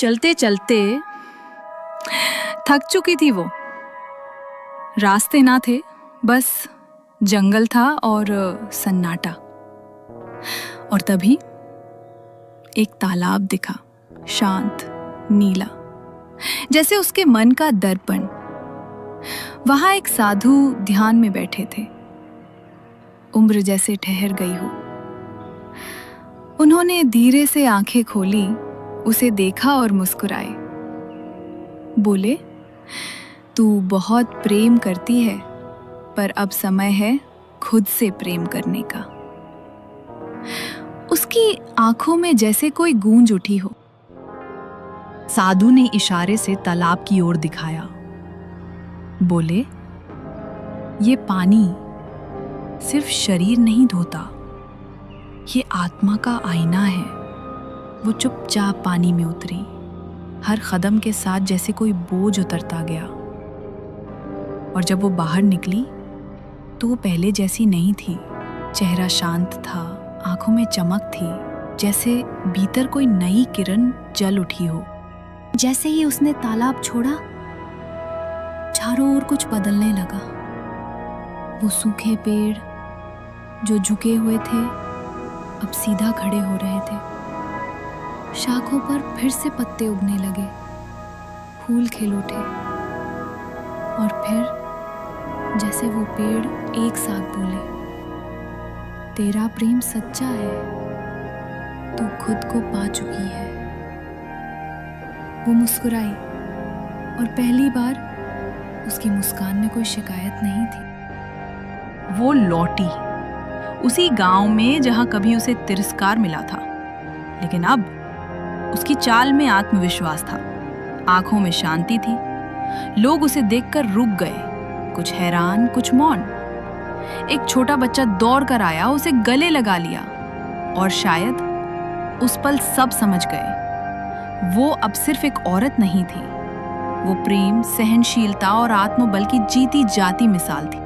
चलते चलते थक चुकी थी वो। रास्ते ना थे, बस जंगल था और सन्नाटा। और तभी एक तालाब दिखा, शांत, नीला, जैसे उसके मन का दर्पण। वहां एक साधु ध्यान में बैठे थे, उम्र जैसे ठहर गई हो। उन्होंने धीरे से आंखें खोली, उसे देखा और मुस्कुराए। बोले, तू बहुत प्रेम करती है, पर अब समय है खुद से प्रेम करने का। उसकी आंखों में जैसे कोई गूंज उठी हो। साधु ने इशारे से तालाब की ओर दिखाया। बोले, ये पानी सिर्फ शरीर नहीं धोता, ये आत्मा का आईना है। वो चुपचाप पानी में उतरी, हर कदम के साथ जैसे कोई बोझ उतरता गया। और जब वो बाहर निकली तो वो पहले जैसी नहीं थी। चेहरा शांत था, आंखों में चमक थी, जैसे भीतर कोई नई किरण जल उठी हो। जैसे ही उसने तालाब छोड़ा, चारों ओर कुछ बदलने लगा। वो सूखे पेड़ जो झुके हुए थे अब सीधा खड़े हो रहे थे। शाखों पर फिर से पत्ते उगने लगे, फूल खिल उठे। और फिर जैसे वो पेड़ एक साथ बोले, तेरा प्रेम सच्चा है, तू खुद को पा चुकी है। वो मुस्कुराई और पहली बार उसकी मुस्कान में कोई शिकायत नहीं थी। वो लौटी उसी गांव में जहां कभी उसे तिरस्कार मिला था, लेकिन अब उसकी चाल में आत्मविश्वास था, आंखों में शांति थी। लोग उसे देखकर रुक गए, कुछ हैरान, कुछ मौन। एक छोटा बच्चा दौड़ कर आया, उसे गले लगा लिया, और शायद उस पल सब समझ गए, वो अब सिर्फ एक औरत नहीं थी, वो प्रेम, सहनशीलता और आत्मबल की जीती जाती मिसाल थी।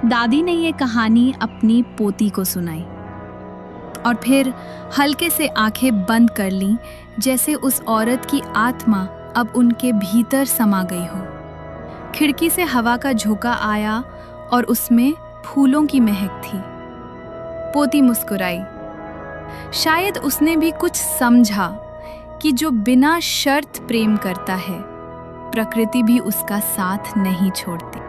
दादी ने ये कहानी अपनी पोती को सुनाई और फिर हल्के से आंखें बंद कर लीं, जैसे उस औरत की आत्मा अब उनके भीतर समा गई हो। खिड़की से हवा का झोंका आया और उसमें फूलों की महक थी। पोती मुस्कुराई। शायद उसने भी कुछ समझा कि जो बिना शर्त प्रेम करता है, प्रकृति भी उसका साथ नहीं छोड़ती।